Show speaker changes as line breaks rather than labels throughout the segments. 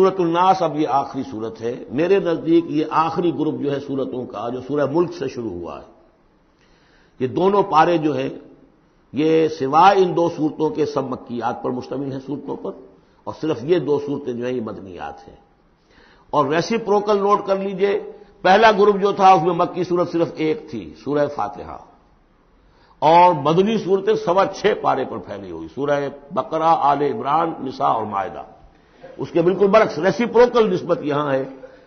سورۃ الناس اب یہ آخری سورت ہے میرے نزدیک. یہ آخری گروپ جو ہے سورتوں کا جو سورہ ملک سے شروع ہوا ہے. یہ دونوں پارے جو ہیں یہ سوائے ان دو صورتوں کے سب مکیات پر مشتمل ہیں صورتوں پر، اور صرف یہ دو صورتیں جو ہیں یہ مدنیات ہیں. اور ریسیپروکل نوٹ کر لیجئے، پہلا گروپ جو تھا اس میں مکی صورت صرف ایک تھی، سورہ فاتحہ، اور مدنی صورتیں 6.25 پارے پر پھیلی ہوئی، سورہ بقرہ، آل عمران، نساء اور مائدہ. اس کے بالکل برعکس ریسیپروکل نسبت یہاں ہے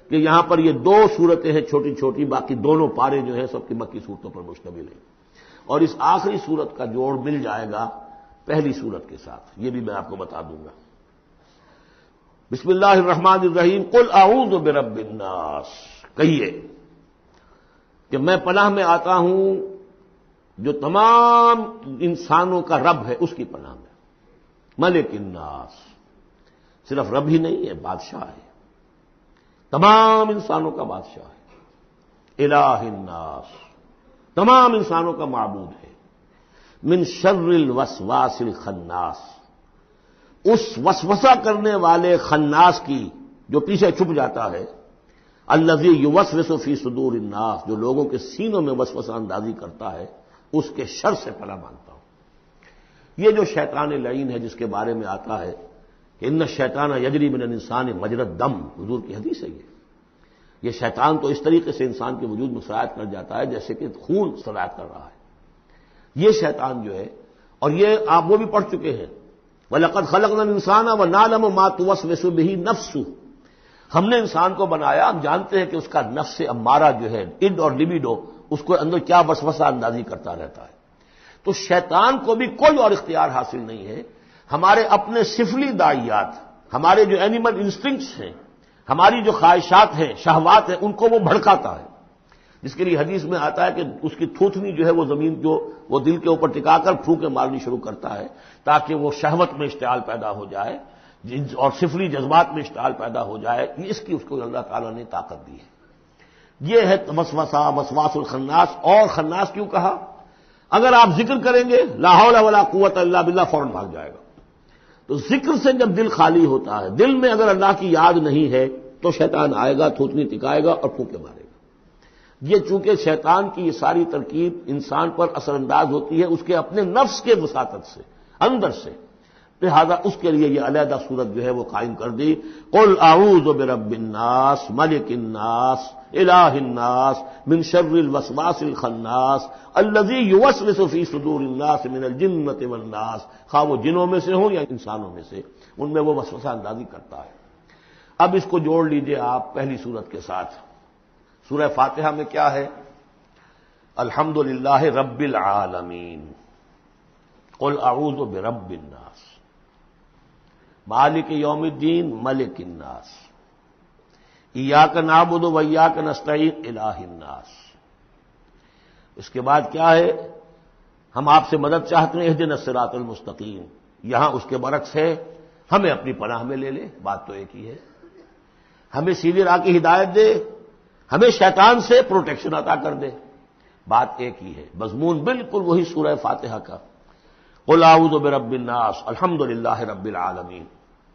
کہ یہاں پر یہ دو صورتیں ہیں چھوٹی چھوٹی، باقی دونوں پارے جو ہیں سب کی مکی صورتوں پر مشتمل ہیں. اور اس آخری صورت کا جوڑ مل جائے گا پہلی صورت کے ساتھ، یہ بھی میں آپ کو بتا دوں گا. بسم اللہ الرحمن الرحیم. قل اعوذ برب الناس، کہیے کہ میں پناہ میں آتا ہوں جو تمام انسانوں کا رب ہے اس کی پناہ میں. ملک الناس، صرف رب ہی نہیں ہے، بادشاہ ہے، تمام انسانوں کا بادشاہ ہے. الہ الناس، تمام انسانوں کا معبود ہے. من شر الوسواس الخناس، اس وسوسہ کرنے والے خناس کی جو پیچھے چھپ جاتا ہے. الذی یوسوس فی صدور الناس، جو لوگوں کے سینوں میں وسوسہ اندازی کرتا ہے، اس کے شر سے پناہ مانگتا ہوں. یہ جو شیطان لعین ہے جس کے بارے میں آتا ہے کہ ان الشیطان یجری من الانسان مجری الدم، حضور کی حدیث ہے یہ شیطان تو اس طریقے سے انسان کے وجود میں سرایت کر جاتا ہے جیسے کہ خون سرایت کر رہا ہے. یہ شیطان جو ہے، اور یہ آپ وہ بھی پڑھ چکے ہیں، وَلَقَدْ خَلَقْنَا الْإِنسَانَ وَنَعْلَمُ مَا تُوَسْوِسُ بِهِ نَفْسُهُ، ہم نے انسان کو بنایا، ہم جانتے ہیں کہ اس کا نفس امارہ جو ہے، اڈ اور لیبیڈو، اس کو اندر کیا وسوسہ اندازی کرتا رہتا ہے. تو شیطان کو بھی کوئی اور اختیار حاصل نہیں ہے. ہمارے اپنے سفلی داعیات، ہمارے جو اینیمل انسٹنکٹس ہیں، ہماری جو خواہشات ہیں، شہوات ہیں، ان کو وہ بھڑکاتا ہے. جس کے لیے حدیث میں آتا ہے کہ اس کی تھوتنی جو ہے وہ زمین جو وہ دل کے اوپر ٹکا کر پھونکے مارنی شروع کرتا ہے تاکہ وہ شہوت میں اشتعال پیدا ہو جائے اور سفلی جذبات میں اشتعال پیدا ہو جائے. اس کی اس کو اللہ تعالیٰ نے طاقت دی ہے. یہ ہے وسوسہ، وسواس الخناس. اور خناس کیوں کہا؟ اگر آپ ذکر کریں گے لا حول ولا قوت الا باللہ، فوراً بھاگ جائے گا. تو ذکر سے جب دل خالی ہوتا ہے، دل میں اگر اللہ کی یاد نہیں ہے تو شیطان آئے گا، تھوتنی ٹکائے گا اور پھونکے مارے گا. یہ چونکہ شیطان کی یہ ساری ترکیب انسان پر اثر انداز ہوتی ہے اس کے اپنے نفس کے وساطت سے، اندر سے، لہذا اس کے لیے یہ علیحدہ صورت جو ہے وہ قائم کر دی. قل اعوذ برب الناس ملک الناس الہ الناس من شر الوسواس الخناس الذی یوسوس فی صدور الناس من الجنۃ والناس. خواہ وہ جنوں میں سے ہوں یا انسانوں میں سے، ان میں وہ وسوسہ اندازی کرتا ہے. اب اس کو جوڑ لیجئے آپ پہلی صورت کے ساتھ. سورہ فاتحہ میں کیا ہے؟ الحمدللہ رب العالمین، قل اعوذ برب الناس، مالک یوم الدین، ملک الناس، ایاک نعبد و ایاک نستعین، الہ الناس. اس کے بعد کیا ہے؟ ہم آپ سے مدد چاہتے ہیں، اہدنا الصراط المستقیم. یہاں اس کے برعکس ہے، ہمیں اپنی پناہ میں لے لے. بات تو ایک ہی ہے، ہمیں سیدھی راہ کی ہدایت دے، ہمیں شیطان سے پروٹیکشن عطا کر دے. بات ایک ہی ہے، مضمون بالکل وہی سورہ فاتحہ کا. قل اعوذ برب الناس، الحمدللہ رب العالمین،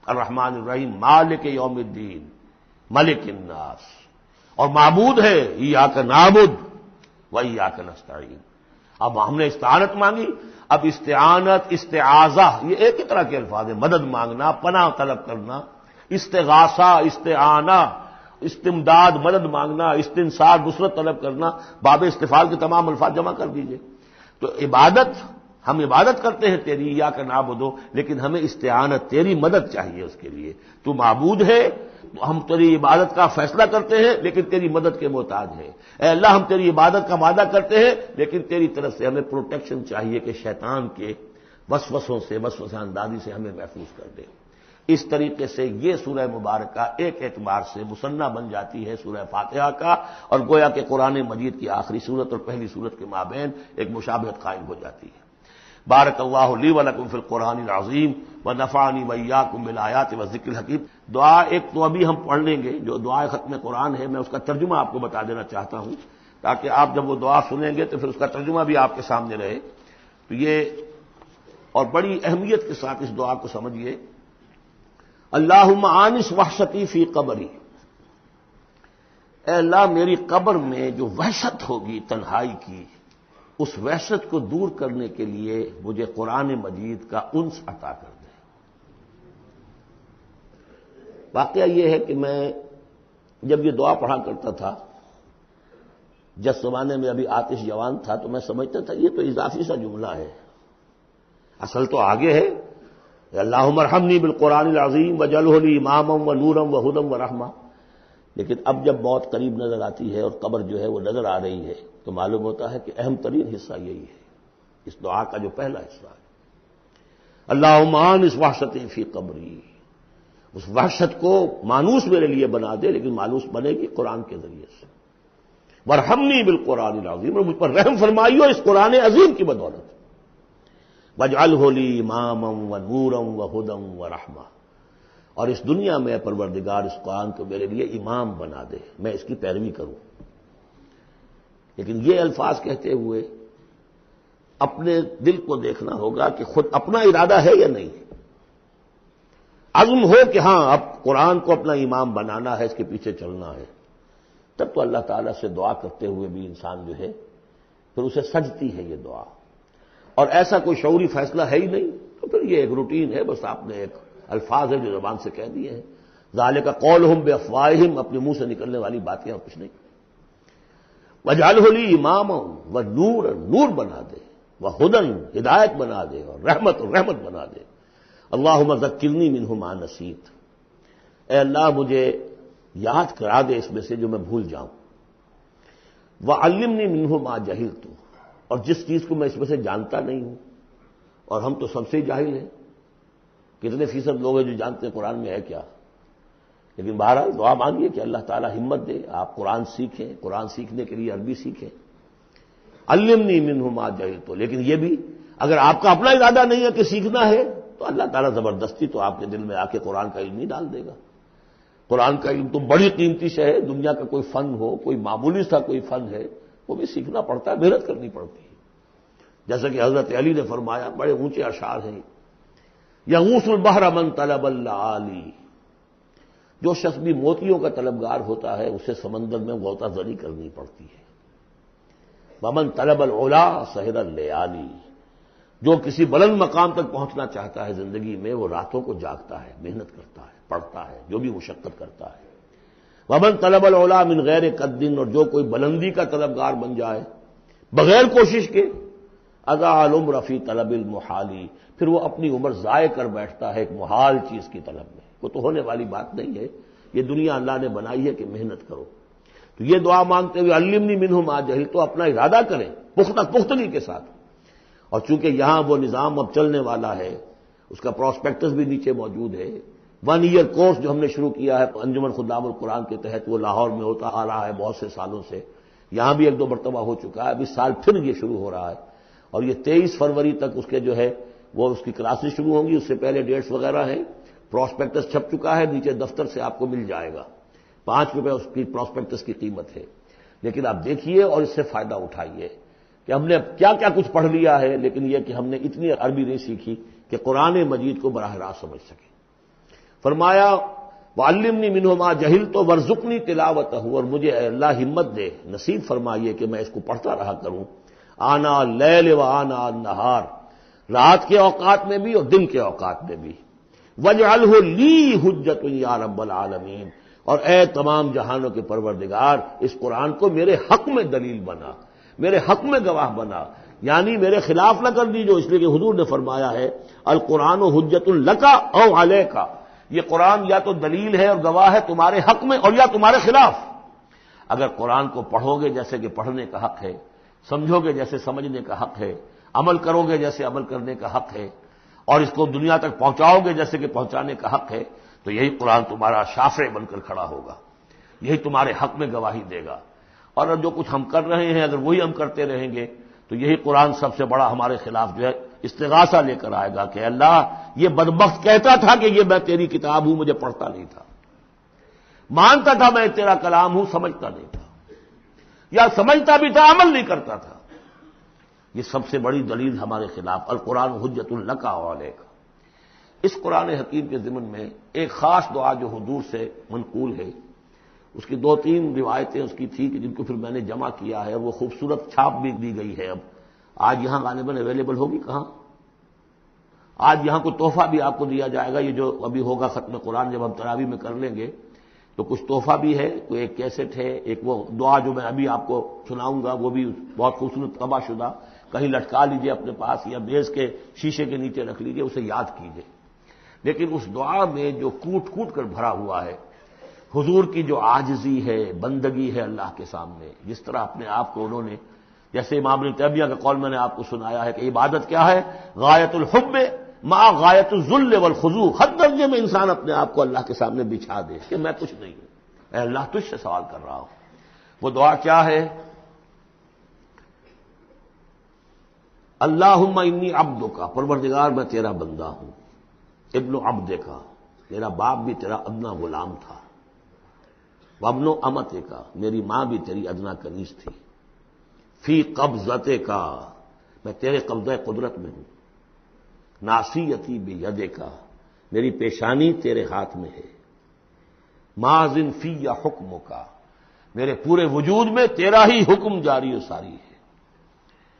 الرحمن الرحیم، مالک یوم الدین، ملک الناس. اور معبود ہے ایاک نعبد و ایاک نستعین. اب ہم نے استعانت مانگی. اب استعانت، استعاذہ، یہ ایک ہی طرح کے الفاظ ہیں. مدد مانگنا، پناہ طلب کرنا، استغاثہ، استعانہ، استمداد، مدد مانگنا، استنصار، نصرت طلب کرنا، باب استفعال کے تمام الفاظ جمع کر دیجئے. تو عبادت، ہم عبادت کرتے ہیں تیری، ایاک نعبد، لیکن ہمیں استعانت، تیری مدد چاہیے اس کے لیے. تو معبود ہے، ہم تیری عبادت کا فیصلہ کرتے ہیں لیکن تیری مدد کے محتاج ہیں. اے اللہ، ہم تیری عبادت کا وعدہ کرتے ہیں لیکن تیری طرف سے ہمیں پروٹیکشن چاہیے کہ شیطان کے وسوسوں سے، وسوسہ اندازی سے ہمیں محفوظ کر دے. اس طریقے سے یہ سورہ مبارکہ ایک اعتبار سے مثنیٰ بن جاتی ہے سورہ فاتحہ کا، اور گویا کہ قرآن مجید کی آخری سورت اور پہلی سورت کے مابین ایک مشابہت قائم ہو جاتی ہے. بارک اللہ لی ولکم فی القرآن العظیم ونفعنی وایاکم بالآیات والذکر الحکیم. دعا ایک تو ابھی ہم پڑھ لیں گے جو دعائے ختم قرآن ہے، میں اس کا ترجمہ آپ کو بتا دینا چاہتا ہوں تاکہ آپ جب وہ دعا سنیں گے تو پھر اس کا ترجمہ بھی آپ کے سامنے رہے. تو یہ اور بڑی اہمیت کے ساتھ اس دعا کو سمجھیے. اللہم آنس وحشتی فی قبری، اے اللہ میری قبر میں جو وحشت ہوگی تنہائی کی، اس وحشت کو دور کرنے کے لیے مجھے قرآن مجید کا انس عطا کر دے۔ واقعہ یہ ہے کہ میں جب یہ دعا پڑھا کرتا تھا، جس زمانے میں ابھی آتش جوان تھا، تو میں سمجھتا تھا یہ تو اضافی سا جملہ ہے، اصل تو آگے ہے اللہم ارحمنی بالقرآن العظیم واجعلہ لی اماما ونورا وہدی ورحمہ۔ لیکن اب جب موت قریب نظر آتی ہے اور قبر جو ہے وہ نظر آ رہی ہے، تو معلوم ہوتا ہے کہ اہم ترین حصہ یہی ہے، اس دعا کا جو پہلا حصہ ہے، اللہم آنس وحشتی فی قبری، اس وحشت کو مانوس میرے لیے بنا دے، لیکن مانوس بنے گی قرآن کے ذریعے سے۔ وارحمنی بالقرآن العظیم، اور مجھ پر رحم فرمائیو اس قرآن عظیم کی بدولت۔ واجعلہ لی اماما ونورا وہدی ورحمہ، اور اس دنیا میں پروردگار اس قرآن کو میرے لیے امام بنا دے، میں اس کی پیروی کروں۔ لیکن یہ الفاظ کہتے ہوئے اپنے دل کو دیکھنا ہوگا کہ خود اپنا ارادہ ہے یا نہیں، عزم ہو کہ ہاں اب قرآن کو اپنا امام بنانا ہے، اس کے پیچھے چلنا ہے، تب تو اللہ تعالیٰ سے دعا کرتے ہوئے بھی انسان جو ہے پھر اسے سجتی ہے یہ دعا، اور ایسا کوئی شعوری فیصلہ ہے ہی نہیں، تو پھر یہ ایک روٹین ہے، بس آپ نے ایک الفاظ ہے جو زبان سے کہہ دیے ہیں، ذالک قولہم بافواہہم، اپنے منہ سے نکلنے والی باتیں اور کچھ نہیں۔ واجعلہ لی اماما ونورا، نور بنا دے، وہدی، ہدایت بنا دے، اور رحمت بنا دے۔ اللہم ذکرنی منہ ما نسیت، اے اللہ مجھے یاد کرا دے اس میں سے جو میں بھول جاؤں، وعلمنی منہ ما جہلت، اور جس چیز کو میں اس میں سے جانتا نہیں ہوں، اور ہم تو سب سے جاہل ہیں، کتنے فیصد لوگ ہیں جو جانتے ہیں قرآن میں ہے کیا، لیکن بہرحال دعا مانگیے کہ اللہ تعالیٰ ہمت دے، آپ قرآن سیکھیں، قرآن سیکھنے کے لیے عربی سیکھیں۔ علمنی منہ ما جہلت، لیکن یہ بھی اگر آپ کا اپنا ارادہ نہیں ہے کہ سیکھنا ہے، تو اللہ تعالیٰ زبردستی تو آپ کے دل میں آ کے قرآن کا علم ہی ڈال دے گا۔ قرآن کا علم تو بڑی قیمتی شے ہے، دنیا کا کوئی فن ہو، کوئی معمولی سا کوئی فن ہے، وہ بھی سیکھنا پڑتا ہے، محنت کرنی پڑتی ہے۔ جیسا کہ حضرت علی نے فرمایا، بڑے اونچے اشعار ہیں، یغوث البحر من طلب اللآلی، جو شخص بھی موتیوں کا طلبگار ہوتا ہے اسے سمندر میں غوطہ زنی کرنی پڑتی ہے۔ ومن طلب العلا سہر اللیالی، جو کسی بلند مقام تک پہنچنا چاہتا ہے زندگی میں، وہ راتوں کو جاگتا ہے، محنت کرتا ہے، پڑھتا ہے، جو بھی مشقت کرتا ہے۔ ومن طلب العلا من غیر قد، اور جو کوئی بلندی کا طلبگار بن جائے بغیر کوشش کے، اضاع العمر فی طلب المحالی، پھر وہ اپنی عمر ضائع کر بیٹھتا ہے ایک محال چیز کی طلب میں، وہ تو ہونے والی بات نہیں ہے، یہ دنیا اللہ نے بنائی ہے کہ محنت کرو۔ تو یہ دعا مانگتے ہوئے علمنی منہ ما جہلت، تو اپنا ارادہ کریں پختگی کے ساتھ، اور چونکہ یہاں وہ نظام اب چلنے والا ہے، اس کا پراسپیکٹس بھی نیچے موجود ہے، 1 ایئر کورس جو ہم نے شروع کیا ہے انجمن خدام القرآن کے تحت، وہ لاہور میں ہوتا آ رہا ہے بہت سے سالوں سے، یہاں بھی 1-2 مرتبہ ہو چکا ہے، اب اس سال پھر یہ شروع ہو رہا ہے، اور یہ 23 فروری تک اس کے جو ہے وہ اس کی کلاسز شروع ہوں گی، اس سے پہلے ڈیٹس وغیرہ ہیں، پراسپیکٹس چھپ چکا ہے، نیچے دفتر سے آپ کو مل جائے گا، 5 روپے اس کی پراسپیکٹس کی قیمت ہے، لیکن آپ دیکھیے اور اس سے فائدہ اٹھائیے کہ ہم نے اب کیا کیا کچھ پڑھ لیا ہے، لیکن یہ کہ ہم نے اتنی عربی نہیں سیکھی کہ قرآن مجید کو براہ راست سمجھ سکیں۔ فرمایا وعلمنی منہ ما جہلت وارزقنی تلاوتہ، اور مجھے اے اللہ ہمت دے، نصیب فرمائیے کہ میں اس کو پڑھتا رہا کروں، آنا اللیل و آنا النہار، رات کے اوقات میں بھی اور دن کے اوقات میں بھی، واجعلہ لی حجۃ یا رب العالمین، اور اے تمام جہانوں کے پروردگار اس قرآن کو میرے حق میں دلیل بنا، میرے حق میں گواہ بنا، یعنی میرے خلاف نہ کر دیجو، اس لیے کہ حضور نے فرمایا ہے القرآن حجۃ لک او علیک، یہ قرآن یا تو دلیل ہے اور گواہ ہے تمہارے حق میں اور یا تمہارے خلاف۔ اگر قرآن کو پڑھو گے جیسے کہ پڑھنے کا حق ہے، سمجھو گے جیسے سمجھنے کا حق ہے، عمل کرو گے جیسے عمل کرنے کا حق ہے، اور اس کو دنیا تک پہنچاؤ گے جیسے کہ پہنچانے کا حق ہے، تو یہی قرآن تمہارا شافع بن کر کھڑا ہوگا، یہی تمہارے حق میں گواہی دے گا۔ اور جو کچھ ہم کر رہے ہیں اگر وہی ہم کرتے رہیں گے تو یہی قرآن سب سے بڑا ہمارے خلاف جو ہے استغاثہ لے کر آئے گا کہ اللہ یہ بدبخت کہتا تھا کہ یہ میں تیری کتاب ہوں، مجھے پڑھتا نہیں تھا، مانتا تھا میں تیرا کلام ہوں، سمجھتا نہیں تھا، یا سمجھتا بھی تھا عمل نہیں کرتا تھا۔ یہ سب سے بڑی دلیل ہمارے خلاف، القرآن حجۃ لک و علیک۔ اس قرآن حکیم کے ضمن میں ایک خاص دعا جو حضور سے منقول ہے، اس کی 2-3 روایتیں اس کی تھی کہ جن کو پھر میں نے جمع کیا ہے، وہ خوبصورت چھاپ بھی دی گئی ہے۔ اب آج یہاں غالباً اویلیبل ہوگی کہاں؟ آج یہاں کو تحفہ بھی آپ کو دیا جائے گا، یہ جو ابھی ہوگا ختم قرآن جب ہم تراویح میں کر لیں گے تو کچھ تحفہ بھی ہے، کوئی ایک کیسٹ ہے، ایک وہ دعا جو میں ابھی آپ کو سناؤں گا وہ بھی بہت خوبصورت طبع شدہ، کہیں لٹکا لیجئے اپنے پاس یا میز کے شیشے کے نیچے رکھ لیجئے، اسے یاد کیجئے۔ لیکن اس دعا میں جو کوٹ کوٹ کر بھرا ہوا ہے، حضور کی جو عاجزی ہے، بندگی ہے اللہ کے سامنے، جس طرح اپنے آپ کو انہوں نے، جیسے امام ابن تیمیہ کا قول میں نے آپ کو سنایا ہے کہ عبادت کیا ہے؟ غایت الحب مع غایت الذل والخضوع، حد درجے میں انسان اپنے آپ کو اللہ کے سامنے بچھا دے کہ میں کچھ نہیں ہوں، اے اللہ تجھ سے سوال کر رہا ہوں۔ وہ دعا کیا ہے؟ اللہم انی عبدک، پروردگار میں تیرا بندہ ہوں، ابن عبدک، میرا باپ بھی تیرا ادنا غلام تھا، وابن امتک، میری ماں بھی تیری ادنا کنیز تھی، فی قبضتک، میں تیرے قبضہ قدرت میں ہوں، ناصیتی بیدک، میری پیشانی تیرے ہاتھ میں ہے، ماضٍ فی حکمک، میرے پورے وجود میں تیرا ہی حکم جاری و ساری ہے،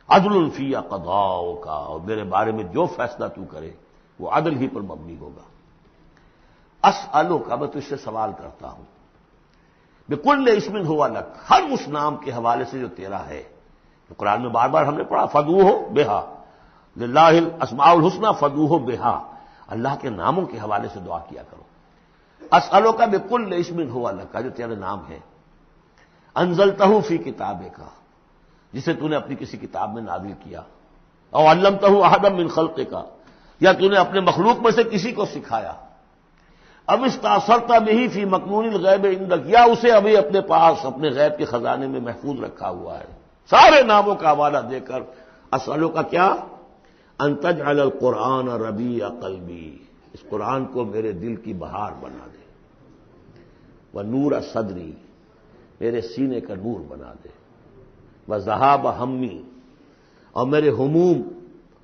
عدل فی قضاؤک، اور میرے بارے میں جو فیصلہ تو کرے وہ عدل ہی پر مبنی ہوگا۔ اسألک، میں تجھ سے سوال کرتا ہوں، بکل اسم ہوا لک، ہر اس نام کے حوالے سے جو تیرا ہے، تو قرآن میں بار بار ہم نے پڑھا فدعوہ بہا، للہ الاسماء الحسنی فدعوہ بہا، اللہ کے ناموں کے حوالے سے دعا کیا کرو۔ اسألک بکل اسم ہوا لک، جو تیرے نام ہے، انزلتہ فی کتابک، جسے تو نے اپنی کسی کتاب میں نازل کیا، او علمتہ احدا من خلقک، یا تو نے اپنے مخلوق میں سے کسی کو سکھایا، اب استاثرت بہ فی مکنون الغیب عندک، یا اسے ابھی اپنے پاس اپنے غیب کے خزانے میں محفوظ رکھا ہوا ہے۔ سارے ناموں کا حوالہ دے کر اسألو کا کیا؟ ان تجعل القرآن ربیع قلبی، اس قرآن کو میرے دل کی بہار بنا دے، ونور صدری، میرے سینے کا نور بنا دے، وذہاب ہمی، اور میرے ہموم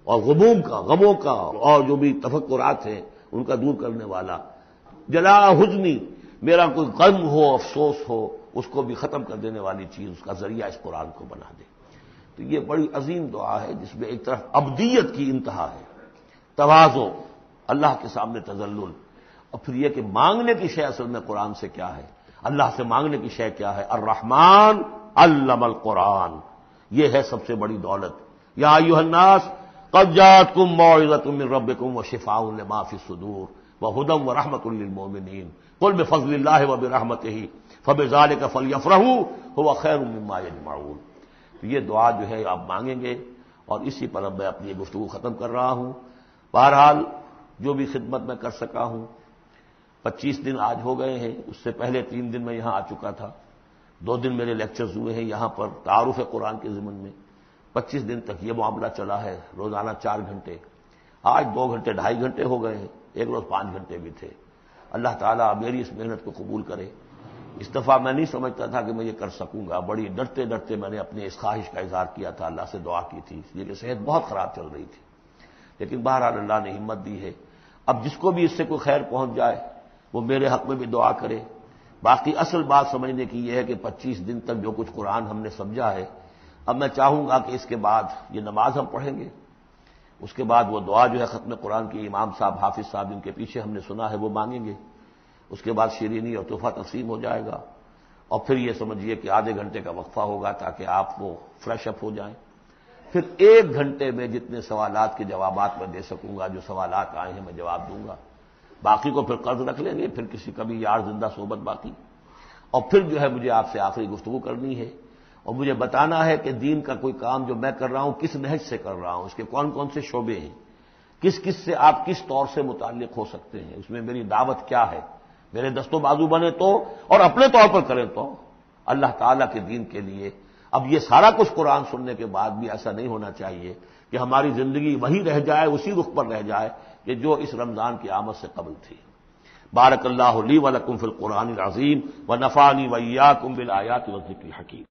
اور غموم کا، غموں کا اور جو بھی تفکرات ہیں ان کا دور کرنے والا، جلا حزنی، میرا کوئی غم ہو افسوس ہو اس کو بھی ختم کر دینے والی چیز، اس کا ذریعہ اس قرآن کو بنا دے۔ تو یہ بڑی عظیم دعا ہے جس میں ایک طرف عبدیت کی انتہا ہے، تواضع، اللہ کے سامنے تذلل، اور پھر یہ کہ مانگنے کی شے اصل میں قرآن سے کیا ہے، اللہ سے مانگنے کی شے کیا ہے؟ الرحمن علم القرآن، یہ ہے سب سے بڑی دولت۔ یا ایھا الناس قد جاءتکم موعظۃ من ربکم وشفاء لما فی الصدور وہدی ورحمۃ للمؤمنین قل بفضل اللہ وبرحمتہ فبذلک فلیفرحوا ھو خیر مما یجمعون۔ تو یہ دعا جو ہے آپ مانگیں گے، اور اسی پر اب میں اپنی گفتگو ختم کر رہا ہوں۔ بہرحال جو بھی خدمت میں کر سکا ہوں، 25 دن آج ہو گئے ہیں، اس سے پہلے 3 دن میں یہاں آ چکا تھا، 2 دن میرے لیکچرز ہوئے ہیں یہاں پر تعارف قرآن کے ضمن میں، 25 دن تک یہ معاملہ چلا ہے، روزانہ 4 گھنٹے، آج 2 گھنٹے 2.5 گھنٹے ہو گئے ہیں، ایک روز 5 گھنٹے بھی تھے۔ اللہ تعالیٰ میری اس محنت کو قبول کرے۔ اس دفعہ میں نہیں سمجھتا تھا کہ میں یہ کر سکوں گا، بڑی ڈرتے ڈرتے میں نے اپنے اس خواہش کا اظہار کیا تھا، اللہ سے دعا کی تھی، اس لیے کہ صحت بہت خراب چل رہی تھی، لیکن بہرحال اللہ نے ہمت دی ہے۔ اب جس کو بھی اس سے کوئی خیر پہنچ جائے وہ میرے حق میں بھی دعا کرے۔ باقی اصل بات سمجھنے کی یہ ہے کہ 25 دن تک جو کچھ قرآن ہم نے سمجھا ہے، اب میں چاہوں گا کہ اس کے بعد یہ نماز ہم پڑھیں گے، اس کے بعد وہ دعا جو ہے ختم قرآن کی امام صاحب حافظ صاحب جن کے پیچھے ہم نے سنا ہے وہ مانگیں گے، اس کے بعد شیرینی اور تحفہ تقسیم ہو جائے گا، اور پھر یہ سمجھیے کہ آدھے گھنٹے کا وقفہ ہوگا تاکہ آپ وہ فریش اپ ہو جائیں۔ پھر 1 گھنٹے میں جتنے سوالات کے جوابات میں دے سکوں گا، جو سوالات آئے ہیں میں جواب دوں گا، باقی کو پھر قرض رکھ لیں گے، پھر کسی کبھی یار زندہ صحبت باقی، اور پھر جو ہے مجھے آپ سے آخری گفتگو کرنی ہے، اور مجھے بتانا ہے کہ دین کا کوئی کام جو میں کر رہا ہوں کس نہج سے کر رہا ہوں، اس کے کون کون سے شعبے ہیں، کس کس سے آپ کس طور سے متعلق ہو سکتے ہیں، اس میں میری دعوت کیا ہے، میرے دست و بازو بنے تو، اور اپنے طور پر کریں تو، اللہ تعالیٰ کے دین کے لیے۔ اب یہ سارا کچھ قرآن سننے کے بعد بھی ایسا نہیں ہونا چاہیے کہ ہماری زندگی وہی رہ جائے، اسی رخ پر رہ جائے کہ جو اس رمضان کی آمد سے قبل تھی۔ بارک اللہ لی ولکم فی القرآن العظیم ونفعنی وإیاکم بالآیات والذکر الحکیم۔